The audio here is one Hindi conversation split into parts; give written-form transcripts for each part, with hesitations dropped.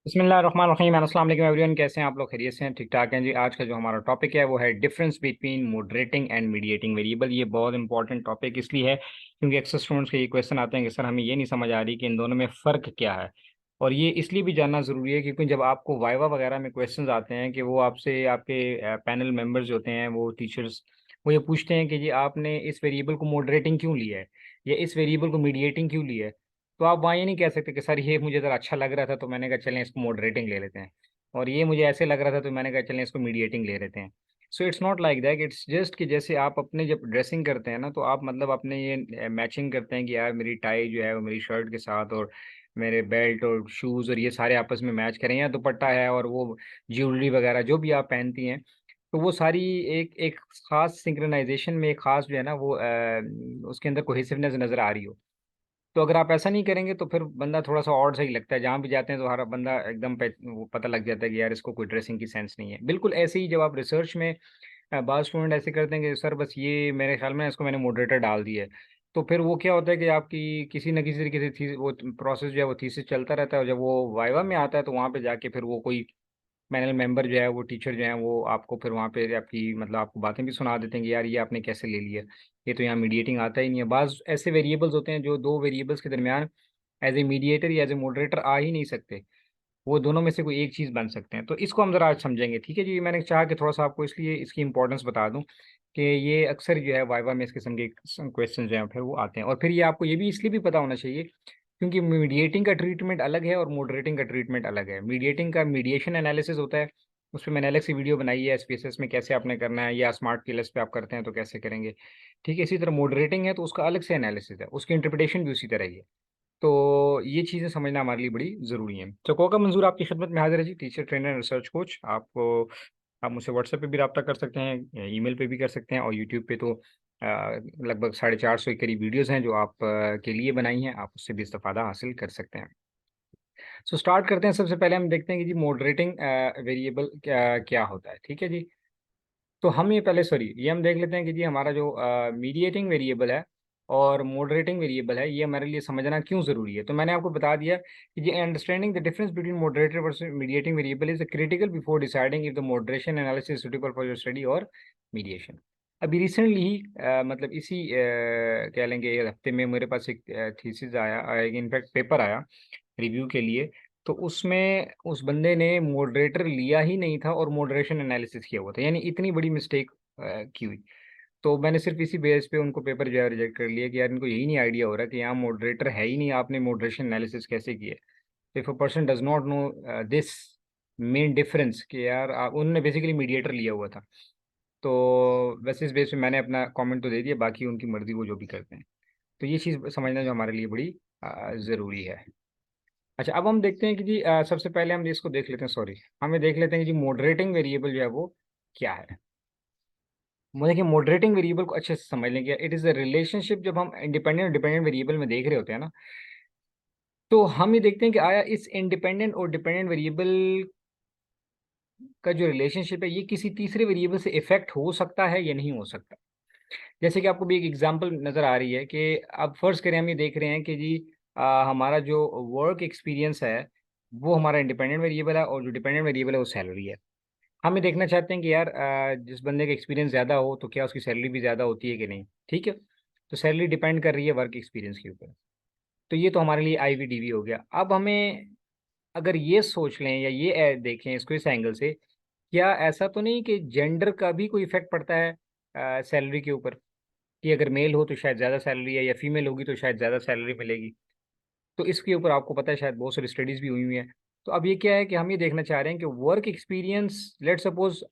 बिस्मिल्लाहिर्रहमानिर्रहीम अस्सलाम वालेकुम एवरीवन। कैसे हैं आप लोग? खैरियत से हैं? ठीक ठाक हैं जी। आज का जो हमारा टॉपिक है वो है difference between moderating and mediating variable. ये बहुत इंपॉर्टेंट टॉपिक इसलिए है क्योंकि अक्सर स्टूडेंट्स के ये क्वेश्चन आते हैं कि सर हमें ये नहीं समझ आ रही कि इन दोनों में फ़र्क क्या है। और ये इसलिए भी जानना ज़रूरी है क्योंकि जब आपको वाइवा वगैरह में क्वेश्चन आते हैं कि वो आपसे आपके पैनल मेम्बर्स जो होते हैं वो टीचर्स वो ये पूछते हैं कि जी आपने इस वेरिएबल को मॉडरेटिंग क्यों लिया है या इस वेरिएबल को मीडिएटिंग क्यों लिया है। तो आप वहाँ ये नहीं कह सकते कि सर ये मुझे ज़रा अच्छा लग रहा था तो मैंने कहा चलें इसको मॉडरेटिंग ले लेते हैं, और ये मुझे ऐसे लग रहा था तो मैंने कहा चलें इसको मीडिएटिंग ले लेते हैं। So it's not like that. It's just कि जैसे आप अपने जब ड्रेसिंग करते हैं ना तो आप मतलब अपने ये मैचिंग करते हैं कि यार मेरी टाई जो है वो मेरी शर्ट के साथ और मेरे बेल्ट और शूज़ और ये सारे आपस में मैच करें, या दुपट्टा है और वो ज्वेलरी वगैरह जो भी आप पहनती हैं तो वो सारी एक एक खास सिंक्रोनाइजेशन में एक खास जो है ना वो उसके अंदर कोहेसिवनेस नज़र आ रही हो। तो अगर आप ऐसा नहीं करेंगे तो फिर बंदा थोड़ा सा ऑड सही लगता है। जहाँ भी जाते हैं तो हर बंदा एकदम वो पता लग जाता है कि यार इसको कोई ड्रेसिंग की सेंस नहीं है। बिल्कुल ऐसे ही जब आप रिसर्च में बाद स्टूडेंट ऐसे करते हैं कि सर बस ये मेरे ख्याल में इसको मैंने मॉडरेटर डाल दिया है, तो फिर वो क्या होता है कि आपकी किसी न किसी तरीके से वो प्रोसेस जो है वो थीसिस चलता रहता है, और जब वो वाइवा में आता है तो वहाँ पे जाके फिर वो कोई पैनल मेंबर जो है वो टीचर जो है वो आपको फिर वहाँ पे आपकी मतलब आपको बातें भी सुना देते हैं कि यार ये आपने कैसे ले लिया, ये तो यहाँ मीडिएटिंग आता ही नहीं है। बाज़ ऐसे वेरिएबल्स होते हैं जो दो वेरिएबल्स के दरमियान एज ए मीडिएटर या एज ए मॉडरेटर आ ही नहीं सकते, वो दोनों में से कोई एक चीज़ बन सकते हैं। तो इसको हम ज़रा आज समझेंगे, ठीक है जी। मैंने चाहा कि थोड़ा सा आपको इसलिए इसकी इंपॉर्टेंस बता दूं कि ये अक्सर जो है वाइवा में इस किस्म के क्वेश्चन जो हैं फिर वो आते हैं। और फिर ये आपको ये भी इसलिए भी पता होना चाहिए क्योंकि मीडिएटिंग का ट्रीटमेंट अलग है और मॉडरेटिंग का ट्रीटमेंट अलग है। मीडिएटिंग का मीडिएशन एनालिसिस होता है, उस पर मैंने अलग से वीडियो बनाई है एसपीएसएस में कैसे आपने करना है, या स्मार्ट पीएलएस पे आप करते हैं तो कैसे करेंगे, ठीक है। इसी तरह मॉडरेटिंग है तो उसका अलग से एनालिसिस है, उसकी इंटरप्रिटेशन भी उसी तरह ही है। तो ये चीज़ें समझना हमारे लिए बड़ी ज़रूरी हैं। तो कोका मंजूर आपकी खिदमत में हाजिर है जी, टीचर ट्रेनर रिसर्च कोच। आपको आप मुझसे व्हाट्सएप पे भी रब्ता कर सकते हैं, ईमेल पे भी कर सकते हैं, और यूट्यूब पे तो लगभग 450 के करीब वीडियोज़ हैं जो आप के लिए बनाई हैं, आप उससे भी इस्तेफादा हासिल कर सकते हैं। सो स्टार्ट करते हैं। सबसे पहले हम देखते हैं कि जी मॉडरेटिंग वेरिएबल क्या होता है, ठीक है जी। तो हम ये पहले सॉरी ये हम देख लेते हैं कि जी हमारा जो मीडिएटिंग वेरिएबल है और मॉडरेटिंग वेरिएबल है ये हमारे लिए समझना क्यों ज़रूरी है। तो मैंने आपको बता दिया कि जी understanding the difference between moderator versus mediating variable is critical before deciding if the moderation analysis suitable for your study और मीडिएशन। अभी रिसेंटली ही मतलब इसी कह लेंगे ये हफ्ते में मेरे पास एक थीसिस आया, इनफैक्ट पेपर आया रिव्यू के लिए। तो उसमें उस बंदे ने मॉडरेटर लिया ही नहीं था और मॉडरेशन एनालिसिस किया हुआ था, यानी इतनी बड़ी मिस्टेक की हुई। तो मैंने सिर्फ इसी बेस पे उनको पेपर जो है रिजेक्ट कर लिया कि यार इनको यही नहीं आइडिया हो रहा कि यहाँ मॉडरेटर है ही नहीं, आपने मॉडरेशन एनालिसिस कैसे किया। If a person does not know this main difference कि यार उन्होंने बेसिकली मीडिएटर लिया हुआ था। तो वैसे इस बेस पे मैंने अपना कमेंट तो दे दिया, बाकी उनकी मर्जी, वो जो भी करते हैं। तो ये चीज़ समझना जो हमारे लिए बड़ी ज़रूरी है। अच्छा, अब हम देखते हैं कि जी सबसे पहले हम इसको देख लेते हैं, सॉरी हमें देख लेते हैं कि जी मॉडरेटिंग वेरिएबल जो है वो क्या है। मुझे देखिए मॉडरेटिंग वेरिएबल को अच्छे से समझ लेंगे। It is a relationship. जब हम इंडिपेंडेंट और डिपेंडेंट वेरिएबल में देख रहे होते हैं ना तो हम ये देखते हैं कि आया इस इंडिपेंडेंट और डिपेंडेंट वेरिएबल का जो रिलेशनशिप है ये किसी तीसरे वेरिएबल से इफेक्ट हो सकता है या नहीं हो सकता। जैसे कि आपको भी एक एग्जांपल नज़र आ रही है कि अब फर्ज करें हम ये देख रहे हैं कि जी हमारा जो वर्क एक्सपीरियंस है वो हमारा इंडिपेंडेंट वेरिएबल है और जो डिपेंडेंट वेरिएबल है वो सैलरी है। हम ये देखना चाहते हैं कि यार जिस बंदे का एक्सपीरियंस ज़्यादा हो तो क्या उसकी सैलरी भी ज़्यादा होती है कि नहीं, ठीक है। तो सैलरी डिपेंड कर रही है वर्क एक्सपीरियंस के ऊपर। तो ये तो हमारे लिए IVDV हो गया। अब हमें अगर ये सोच लें या ये देखें इसको इस एंगल से, क्या ऐसा तो नहीं कि जेंडर का भी कोई इफेक्ट पड़ता है सैलरी के ऊपर, कि अगर मेल हो तो शायद ज़्यादा सैलरी है या फीमेल होगी तो शायद ज़्यादा सैलरी मिलेगी। तो इसके ऊपर आपको पता है शायद बहुत सारी स्टडीज़ भी हुई हुई हैं। तो अब ये क्या है कि हम ये देखना चाह रहे हैं कि वर्क एक्सपीरियंस, लेट सपोज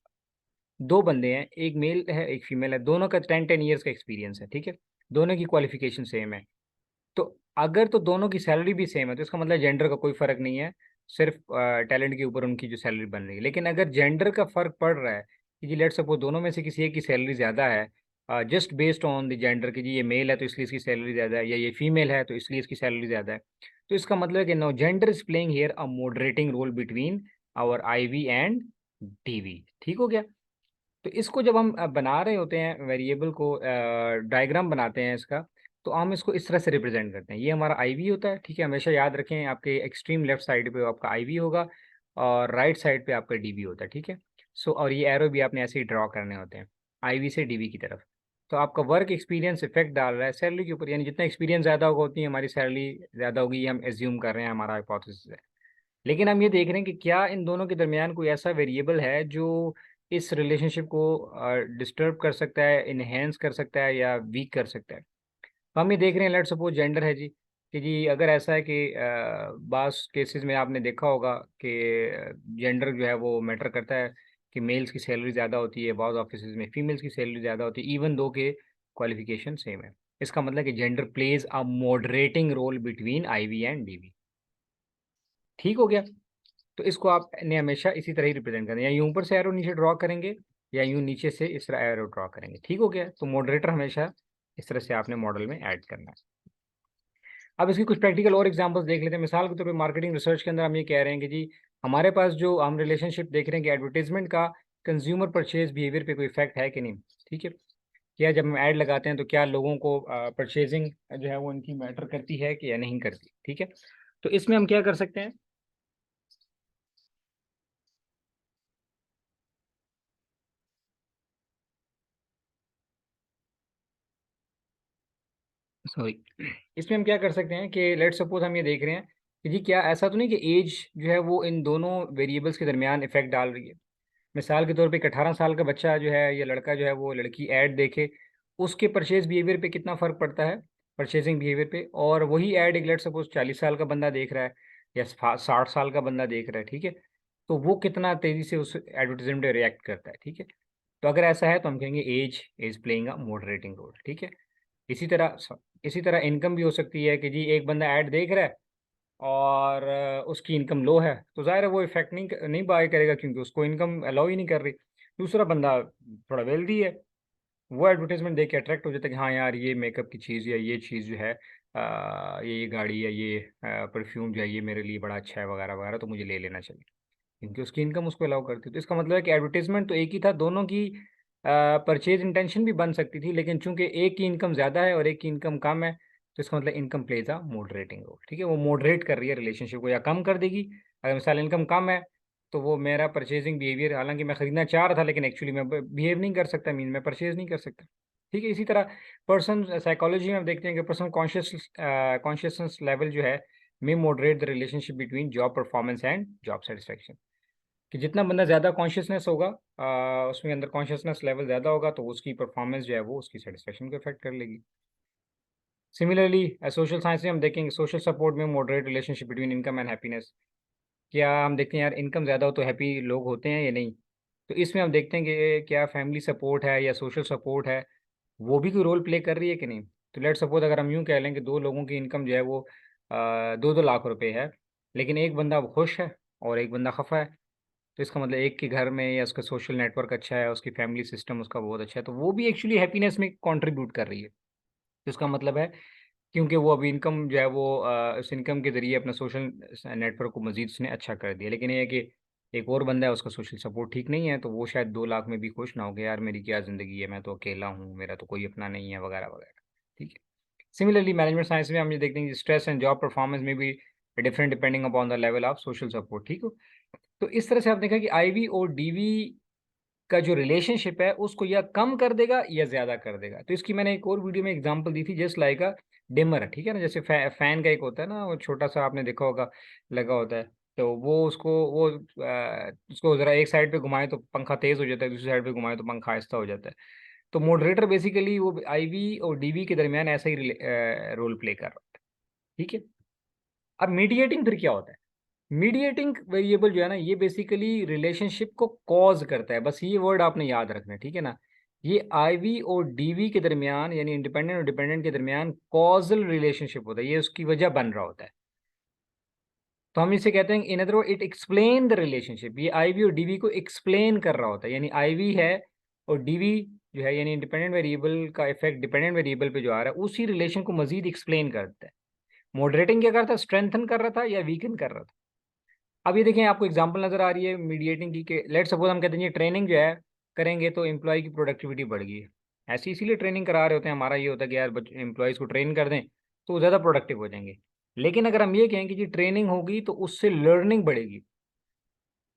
दो बंदे हैं, एक मेल है एक फीमेल है, दोनों का 10 ईयर्स का एक्सपीरियंस है, ठीक है। दोनों की क्वालिफिकेशन सेम है। तो अगर तो दोनों की सैलरी भी सेम है तो इसका मतलब जेंडर का कोई फ़र्क नहीं है, सिर्फ टैलेंट के ऊपर उनकी जो सैलरी बन रही है। लेकिन अगर जेंडर का फ़र्क पड़ रहा है कि जी लेट सपोज दोनों में से किसी एक की सैलरी ज़्यादा है, just based on the gender, कि जी ये मेल है तो इसलिए इसकी सैलरी ज़्यादा है, या ये फीमेल है तो इसलिए इसकी सैलरी ज़्यादा है, तो इसका मतलब है कि no gender is playing here a moderating role between our IV and DV। ठीक हो गया। तो इसको जब हम बना रहे होते हैं वेरिएबल को, डायग्राम बनाते हैं इसका, तो हम इसको इस तरह से रिप्रेजेंट करते हैं। ये हमारा IV होता है, ठीक है। हमेशा याद रखें आपके एक्सट्रीम लेफ्ट साइड पे आपका IV होगा और राइट साइड पे आपका डीबी होता है, ठीक है। सो और ये एरो भी आपने ऐसे ही ड्रॉ करने होते हैं आईवी से डीबी की तरफ। तो आपका वर्क एक्सपीरियंस इफेक्ट डाल रहा है सैलरी के ऊपर, यानी जितना एक्सपीरियंस ज़्यादा होगा उतनी हमारी सैलरी ज़्यादा होगी, ये हम एज्यूम कर रहे हैं, हमारा हाइपोथेसिस है। लेकिन हम ये देख रहे हैं कि क्या इन दोनों के दरमियान कोई ऐसा वेरिएबल है जो इस रिलेशनशिप को डिस्टर्ब कर सकता है, इन्हेंस कर सकता है या वीक कर सकता है। तो हम ये देख रहे हैं, लेट सपोज जेंडर है जी, कि जी अगर ऐसा है कि बास केसेस में आपने देखा होगा कि जेंडर जो है वो मैटर करता है, कि मेल्स की सैलरी ज़्यादा होती है, बाज़ ऑफिसेज में फीमेल्स की सैलरी ज़्यादा होती है, इवन दो के क्वालिफिकेशन सेम है। इसका मतलब कि gender plays a moderating role between IV and DV. ठीक हो गया। तो इसको आपने हमेशा इसी तरह ही रिप्रेजेंट करना है, या यूं ऊपर से एरो नीचे ड्रॉ करेंगे या यूं नीचे से इस तरह एरो ड्रॉ करेंगे। ठीक हो गया। तो मॉडरेटर हमेशा इस तरह से आपने मॉडल में ऐड करना है। अब इसकी कुछ प्रैक्टिकल और एग्जांपल्स देख लेते हैं। मिसाल के तौर पे मार्केटिंग रिसर्च के अंदर हम ये कह रहे हैं कि जी हमारे पास जो हम रिलेशनशिप देख रहे हैं कि एडवर्टीजमेंट का कंज्यूमर परचेज बिहेवियर पे कोई इफेक्ट है कि नहीं। ठीक है, क्या जब हम ऐड लगाते हैं तो क्या लोगों को परचेजिंग जो है वो उनकी मैटर करती है कि या नहीं करती। ठीक है, तो इसमें हम क्या कर सकते हैं, सॉरी, इसमें हम क्या कर सकते हैं कि लेट सपोज हम ये देख रहे हैं कि जी क्या ऐसा तो नहीं कि एज जो है वो इन दोनों वेरिएबल्स के दरमियान इफेक्ट डाल रही है। मिसाल के तौर पे एक 18 साल का बच्चा जो है या लड़का जो है वो लड़की ऐड देखे, उसके परचेज बिहेवियर पे कितना फर्क पड़ता है, परचेजिंग बिहेवियर पे। और वही ऐड एक लेट सपोज 40 साल का बंदा देख रहा है या 60 साल का बंदा देख रहा है, ठीक है, तो वो कितना तेजी से उस एडवर्टीजमेंट पे रिएक्ट करता है। ठीक है, तो अगर ऐसा है तो हम कहेंगे age is playing a moderating role. ठीक है, इसी तरह इसी तरह इनकम भी हो सकती है कि जी एक बंदा ऐड देख रहा है और उसकी इनकम लो है, तो जाहिर है वो इफेक्ट नहीं बाय करेगा क्योंकि उसको इनकम अलाउ ही नहीं कर रही। दूसरा बंदा थोड़ा वेल्दी है, वो एडवर्टाइजमेंट देख के अट्रैक्ट हो जाता है कि हाँ यार ये मेकअप की चीज़ या ये चीज़ जो है ये गाड़ी या ये परफ्यूम जो है ये मेरे लिए बड़ा अच्छा है वगैरह वगैरह, तो मुझे ले लेना चाहिए क्योंकि उसकी इनकम उसको अलाउ करती है। तो इसका मतलब है कि एडवर्टीजमेंट तो एक ही था, दोनों की परचेज इंटेंशन भी बन सकती थी, लेकिन चूंकि एक की इनकम ज़्यादा है और एक की इनकम कम है, तो इसका मतलब income plays a moderating role. ठीक है, वो मॉडरेट कर रही है रिलेशनशिप को या कम कर देगी। अगर मिसाल इनकम कम है तो वो मेरा परचेजिंग बिहेवियर, हालांकि मैं खरीदना चाह रहा था लेकिन एक्चुअली मैं बिहेव नहीं कर सकता, मीन मैं परचेज नहीं कर सकता। ठीक है, इसी तरह पर्सन साइकोलॉजी में हम देखते हैं कि पर्सन कॉन्शियसनेस लेवल जो है may moderate the relationship between job performance and job satisfaction. कि जितना बंदा ज़्यादा कॉन्शियसनेस होगा, उसमें अंदर कॉन्शियसनेस लेवल ज़्यादा होगा, तो उसकी परफॉर्मेंस जो है वो उसकी सेटिस्फेक्शन को इफेक्ट कर लेगी। सिमिलरली सोशल साइंस में हम देखेंगे सोशल सपोर्ट में moderate relationship between income and happiness. क्या हम देखते हैं यार इनकम ज़्यादा हो तो हैप्पी लोग होते हैं या नहीं, तो इसमें हम देखते हैं कि क्या फैमिली सपोर्ट है या सोशल सपोर्ट है, वो भी कोई रोल प्ले कर रही है कि नहीं। तो लेट सपोज अगर हम यूँ कह लें कि दो लोगों की इनकम जो है वो 2-2 लाख रुपए है, लेकिन एक बंदा खुश है और एक बंदा खफा है, तो इसका मतलब एक के घर में या उसका सोशल नेटवर्क अच्छा है, उसकी फैमिली सिस्टम उसका बहुत अच्छा है, तो वो भी एक्चुअली हैप्पीनेस में कंट्रीब्यूट कर रही है। तो इसका मतलब है क्योंकि वो अभी इनकम जो है वो इस इनकम के ज़रिए अपना सोशल नेटवर्क को मज़ीद उसने अच्छा कर दिया। लेकिन ये है कि एक और बंदा है उसका सोशल सपोर्ट ठीक नहीं है, तो वो शायद 2 लाख में भी खुश ना हो गया, यार मेरी क्या ज़िंदगी है, मैं तो अकेला हूँ, मेरा तो कोई अपना नहीं है वगैरह वगैरह। ठीक है, सिमिलरली मैनेजमेंट साइंस में हम ये देखते हैं कि स्ट्रेस एंड जॉब परफॉर्मेंस में भी different depending upon the level of social support. ठीक हो, तो इस तरह से आप देखा कि आईवी और डीवी का जो रिलेशनशिप है उसको या कम कर देगा या ज्यादा कर देगा। तो इसकी मैंने एक और वीडियो में एग्जांपल दी थी, जस्ट लाइक अ डिमर। ठीक है ना, जैसे फैन का एक होता है ना, वो छोटा सा आपने देखा होगा लगा होता है, तो वो उसको जरा एक साइड पे घुमाए तो पंखा तेज हो जाता है, दूसरी साइड पे घुमाए तो पंखा आहिस्ता हो जाता है। तो मॉडरेटर बेसिकली वो आईवी और डीवी के दरमियान ऐसा ही रोल प्ले कर रहा है। ठीक है, अब मीडिएटिंग फिर क्या होता है। मीडिएटिंग वेरिएबल जो है ना ये बेसिकली रिलेशनशिप को कॉज करता है, बस ये वर्ड आपने याद रखना है। ठीक है ना, ये आईवी और डीवी के दरमियान यानी इंडिपेंडेंट और डिपेंडेंट के दरमियान कॉजल रिलेशनशिप होता है, ये उसकी वजह बन रहा होता है। तो हम इसे कहते हैं in other word it explain the relationship, ये आईवी और डीवी को एक्सप्लेन कर रहा होता है। यानी आईवी है और डीवी जो है यानी इंडिपेंडेंट वेरिएबल का इफेक्ट डिपेंडेंट वेरिएबल पे जो आ रहा है उसी रिलेशन को मजीद एक्सप्लेन करता है। मॉडरेटिंग क्या करता है, स्ट्रेंथन कर रहा था या वीकन कर रहा था। अब ये देखें आपको एग्जांपल नजर आ रही है मीडिएटिंग की, कि लेट सपोज हम कहते हैं ट्रेनिंग जो है करेंगे तो एम्प्लॉय की प्रोडक्टिविटी बढ़ गई है। ऐसे इसीलिए ट्रेनिंग करा रहे होते हैं, हमारा ये होता है कि यार एम्प्लॉयज़ को ट्रेन कर दें तो वो ज़्यादा प्रोडक्टिव हो जाएंगे। लेकिन अगर हम ये कहें कि जी ट्रेनिंग होगी तो उससे लर्निंग बढ़ेगी,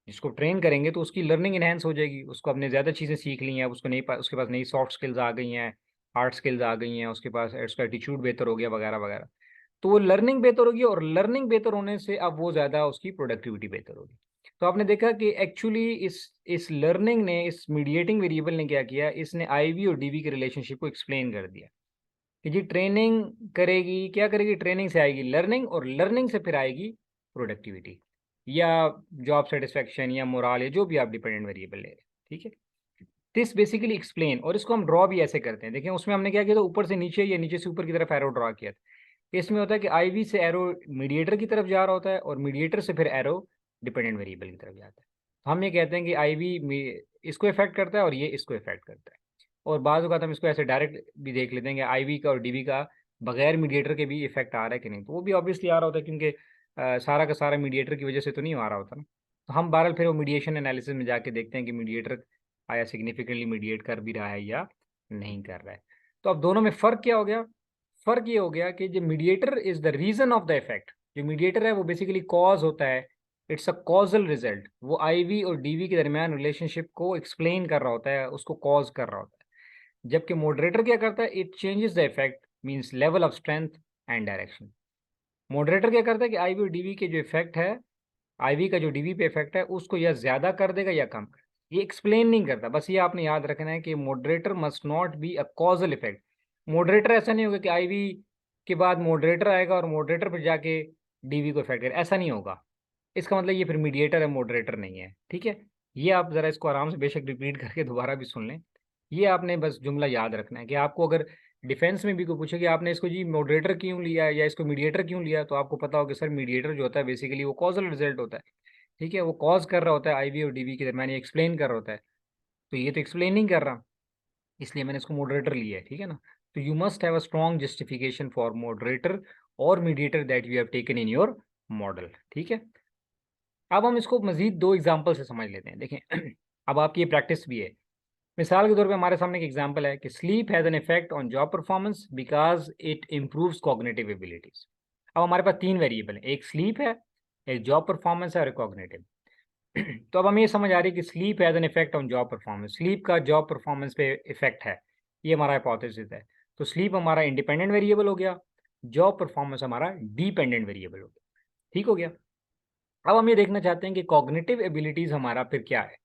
जिसको ट्रेन करेंगे तो उसकी लर्निंग इनहेंस हो जाएगी, उसको अपने ज़्यादा चीज़ें सीख ली हैं, उसको नहीं उसके पास नई सॉफ्ट स्किल्स आ गई हैं, हार्ड स्किल्स आ गई हैं, उसके पास उसका एटीट्यूड बेहतर हो गया वगैरह वगैरह। तो वो लर्निंग बेहतर होगी, और लर्निंग बेहतर होने से अब वो ज़्यादा उसकी प्रोडक्टिविटी बेहतर होगी। तो आपने देखा कि एक्चुअली इस लर्निंग ने, इस मीडिएटिंग वेरिएबल ने क्या किया, इसने आईवी और डीवी के रिलेशनशिप को एक्सप्लेन कर दिया कि जी ट्रेनिंग करेगी, क्या करेगी, ट्रेनिंग से आएगी लर्निंग, और लर्निंग से फिर आएगी प्रोडक्टिविटी या जॉब सेटिस्फेक्शन या मोराल या जो भी आप डिपेंडेंट वेरिएबल ले रहे हैं। ठीक है, दिस बेसिकली एक्सप्लेन, और इसको हम ड्रॉ भी ऐसे करते हैं। देखिए उसमें हमने क्या किया था, ऊपर से नीचे या नीचे से ऊपर की तरफ एरो ड्रॉ किया था। इसमें होता है कि आईवी से एरो मीडिएटर की तरफ जा रहा होता है, और मीडिएटर से फिर एरो डिपेंडेंट वेरिएबल की तरफ जाता है। तो हम ये कहते हैं कि आईवी इसको इफेक्ट करता है और ये इसको इफेक्ट करता है। और बाज़ औक़ात हम इसको ऐसे डायरेक्ट भी देख लेते हैं कि आईवी का और डीवी का बगैर मीडिएटर के भी इफेक्ट आ रहा है कि नहीं, तो वो भी ऑब्वियसली आ रहा होता है, क्योंकि सारा का सारा मीडिएटर की वजह से तो नहीं आ रहा होता ना। तो हम बहरहाल फिर वो मीडिएशन एनालिसिस में जाके देखते हैं कि मीडिएटर आया सिग्निफिकेंटली मीडिएट कर भी रहा है या नहीं कर रहा है। तो अब दोनों में फ़र्क क्या हो गया, फ़र्क ये हो गया कि जो mediator is the reason of the effect, जो मीडिएटर है वो बेसिकली कॉज होता है, इट्स अ कॉजल रिजल्ट, वो आईवी और डीवी के दरमियान रिलेशनशिप को एक्सप्लेन कर रहा होता है, उसको कॉज कर रहा होता है। जबकि मॉडरेटर क्या करता है, it changes the effect, means level of strength and direction. Moderator क्या करता है कि आईवी और डीवी के जो इफेक्ट है, आईवी का जो डीवी पे इफेक्ट है उसको या ज़्यादा कर देगा या कम कर, ये एक्सप्लेन नहीं करता। बस ये आपने याद रखना है कि moderator must not be a causal effect. Moderator ऐसा नहीं होगा कि आईवी के बाद मॉडरेटर आएगा और मॉडरेटर पर जाके डीवी को इफेक्ट करेगा, ऐसा नहीं होगा। इसका मतलब ये फिर मीडिएटर है, मॉडरेटर नहीं है। ठीक है, ये आप ज़रा इसको आराम से बेशक रिपीट करके दोबारा भी सुन लें। ये आपने बस जुमला याद रखना है कि आपको अगर डिफेंस में भी कोई पूछे कि आपने इसको जी मॉडरेटर क्यों लिया या इसको मीडिएटर क्यों लिया, तो आपको पता हो कि सर मीडिएटर जो होता है बेसिकली वो कॉजल रिजल्ट होता है। ठीक है, वो कॉज कर रहा होता है आईवी और डीवी के दरमियान, ये एक्सप्लेन कर रहा होता है। तो ये तो एक्सप्लेन नहीं कर रहा, इसलिए मैंने इसको मॉडरेटर लिया है। ठीक है ना, तो you must have a strong justification for moderator और mediator that you have taken in your model. ठीक है, अब हम इसको मजीद दो एग्जाम्पल से समझ लेते हैं। देखें अब आपकी ये प्रैक्टिस भी है। मिसाल के तौर पे हमारे सामने एक एग्जाम्पल है कि sleep has an effect on job performance because it improves cognitive abilities. अब हमारे पास तीन वेरिएबल है, एक स्लीप है, एक जॉब परफॉर्मेंस है और एक कॉग्निटिव। तो अब हमें ये समझ आ रही है कि sleep has an effect on job performance, sleep का जॉब परफॉर्मेंस पे इफेक्ट है, ये हमारा हाइपोथेसिस है। तो स्लीप हमारा इंडिपेंडेंट वेरिएबल हो गया, जॉब परफॉर्मेंस हमारा डिपेंडेंट वेरिएबल हो गया। ठीक हो गया। अब हम ये देखना चाहते हैं कि कॉग्निटिव एबिलिटीज़ हमारा फिर क्या है,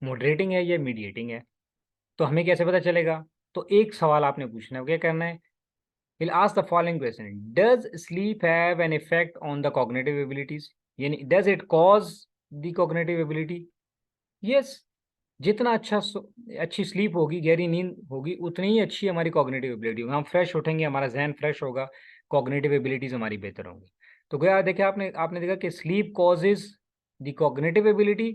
मॉडरेटिंग है या मीडिएटिंग है। तो हमें कैसे पता चलेगा, तो एक सवाल आपने पूछना है, क्या करना है, will ask the following question, does sleep have an effect on the cognitive abilities, यानी does it cause the cognitive ability. Yes, जितना अच्छी स्लीप होगी, गहरी नींद होगी, उतनी ही अच्छी हमारी कॉग्निटिव एबिलिटी होगी, हम फ्रेश उठेंगे, हमारा जहन फ्रेश होगा, कॉग्निटिव एबिलिटीज़ हमारी बेहतर होंगी। तो गया देखा आपने आपने देखा कि sleep causes the cognitive ability.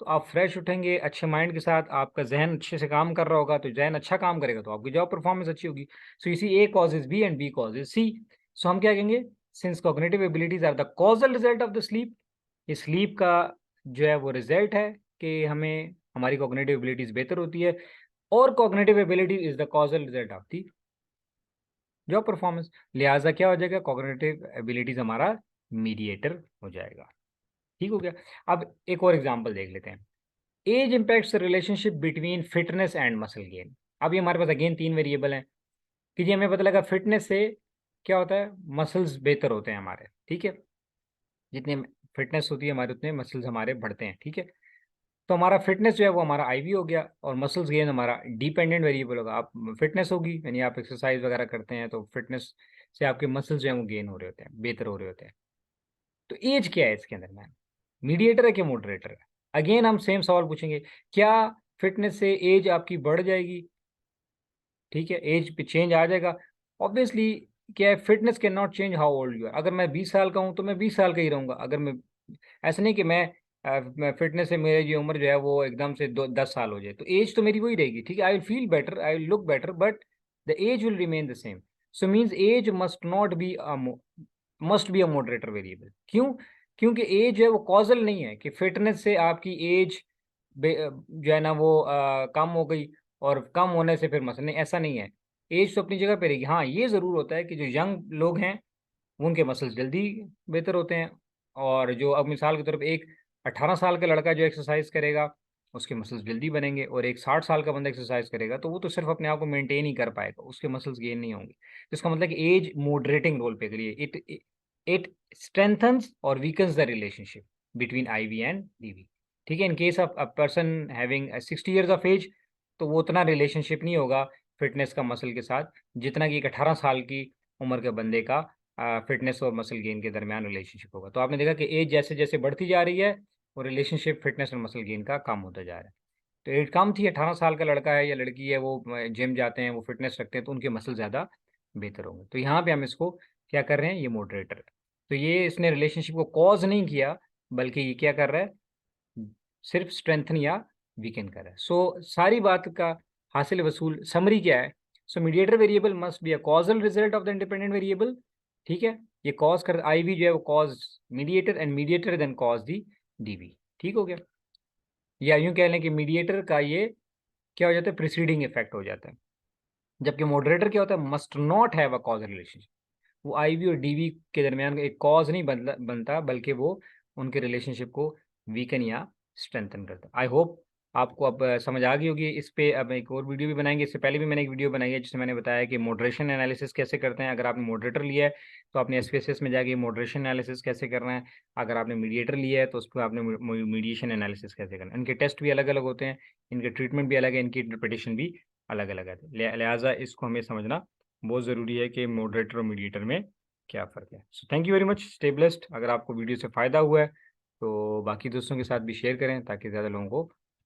तो आप फ्रेश उठेंगे अच्छे माइंड के साथ, आपका जहन अच्छे से काम कर रहा होगा, तो जहन अच्छा काम करेगा तो आपकी जॉब परफॉर्मेंस अच्छी होगी। सो इसी A causes B and B causes C. So हम क्या कहेंगे, since cognitive abilities are the causal result of the sleep, ये स्लीप का जो है वो रिजल्ट है कि हमें हमारी कॉग्निटिव एबिलिटीज बेहतर होती है, और cognitive ability is the causal result of the job performance. लिहाजा क्या हो जाएगा, कॉग्निटिव एबिलिटीज हमारा मीडिएटर हो जाएगा। ठीक हो गया। अब एक और एग्जांपल देख लेते हैं, age impacts relationship between fitness and muscle gain. अब ये हमारे पास अगेन तीन वेरिएबल हैं कि जी हमें पता लगा फिटनेस से क्या होता है, मसल्स बेहतर होते हैं हमारे। ठीक है, जितने फिटनेस होती है हमारे उतने मसल्स हमारे बढ़ते हैं। ठीक है, तो हमारा फिटनेस जो है वो हमारा आईवी हो गया, और मसल्स गेन हमारा डिपेंडेंट वेरिएबल होगा। आप फिटनेस होगी यानी आप एक्सरसाइज वगैरह करते हैं, तो फिटनेस से आपके मसल्स जो है वो गेन हो रहे होते हैं, बेहतर हो रहे होते हैं। तो एज क्या है इसके अंदर, मैम मीडिएटर है कि मॉडरेटर है। अगेन हम सेम सवाल पूछेंगे, क्या फिटनेस से एज आपकी बढ़ जाएगी, ठीक है, एज पे चेंज आ जाएगा। ऑब्वियसली क्या है, fitness can not change how old you are. अगर मैं 20 साल का हूँ तो मैं 20 साल का ही रहूँगा। अगर मैं ऐसा नहीं कि मैं फिटनेस से मेरी जो उम्र जो है वो एकदम से 10 साल हो जाए, तो एज तो मेरी वही रहेगी। ठीक है, I will feel better, I will look better, but the age will remain the same. So means age must be a moderator variable. क्यों, क्योंकि एज जो है वो कॉजल नहीं है कि फिटनेस से आपकी एज जो है ना वो कम हो गई, और कम होने से फिर मसले, नहीं ऐसा नहीं है। एज तो अपनी जगह पे रहेगी। हाँ ये ज़रूर होता है कि जो यंग लोग हैं उनके मसल्स जल्दी बेहतर होते हैं, और जो अब मिसाल की तरफ एक 18 साल का लड़का जो एक्सरसाइज करेगा उसके मसल्स जल्दी बनेंगे, और एक 60 साल का बंदा एक्सरसाइज करेगा तो वो तो सिर्फ अपने आप को मेंटेन ही कर पाएगा, उसके मसल्स गेन नहीं होंगे। तो इसका मतलब कि एज मॉडरेटिंग रोल प्ले करिए, इट स्ट्रेंथन्स और weakens the relationship between IV and DV. ठीक है, in case of a person having 60 years of age, तो वो उतना रिलेशनशिप नहीं होगा फिटनेस का मसल के साथ जितना कि एक 18 साल की उम्र के बंदे का फिटनेस और मसल गेन के दरमियान रिलेशनशिप होगा। तो आपने देखा कि एज जैसे जैसे बढ़ती जा रही है और रिलेशनशिप फिटनेस और मसल गेन का कम होता जा रहा है। तो एज कम थी, 18 साल का लड़का है या लड़की है, वो जिम जाते हैं, वो फिटनेस रखते हैं, तो उनके मसल ज़्यादा बेहतर होंगे। तो यहाँ पे हम इसको क्या कर रहे हैं, ये मॉडरेटर है। तो ये इसने रिलेशनशिप को कॉज नहीं किया, बल्कि ये क्या कर रहा है, सिर्फ स्ट्रेंथन या वीकेंड कर रहा है। सो सारी बात का हासिल वसूल समरी क्या है, so mediator variable must be a causal result of the independent variable. ठीक है, ये कॉज कर आई वी जो है वो cause mediator, and mediator then cause the DV. ठीक हो गया, या यूं कह लें कि मीडिएटर का ये क्या हो जाता है, प्रिसीडिंग इफेक्ट हो जाता है, जबकि मॉडरेटर क्या होता है, must not have a causal relationship. वो आईवी और डीवी के दरमियान एक कॉज नहीं बनता, बल्कि वो उनके रिलेशनशिप को वीकन या स्ट्रेंथन करता है। आई होप आपको अब समझ आ गई होगी। इस पे अब एक और वीडियो भी बनाएंगे, इससे पहले भी मैंने एक वीडियो बनाई है जिसमें मैंने बताया कि मॉडरेशन एनालिसिस कैसे करते हैं। अगर आपने मॉडरेटर लिया है तो आपने एसपीएसएस में जाके मॉडरेशन एनालिसिस कैसे करना है, अगर आपने मीडिएटर लिया है तो उस पर आपने मीडिएशन एनालिसिस कैसे करना है। इनके टेस्ट भी अलग अलग होते हैं, इनके ट्रीटमेंट भी अलग है, इनकी इंटरप्रिटेशन भी अलग अलग है। लिहाजा इसको हमें समझना बहुत ज़रूरी है कि मॉडरेटर और मीडिएटर में क्या फ़र्क है। So thank you very much, stay blessed. अगर आपको वीडियो से फ़ायदा हुआ है तो बाकी दोस्तों के साथ भी शेयर करें ताकि ज़्यादा लोगों को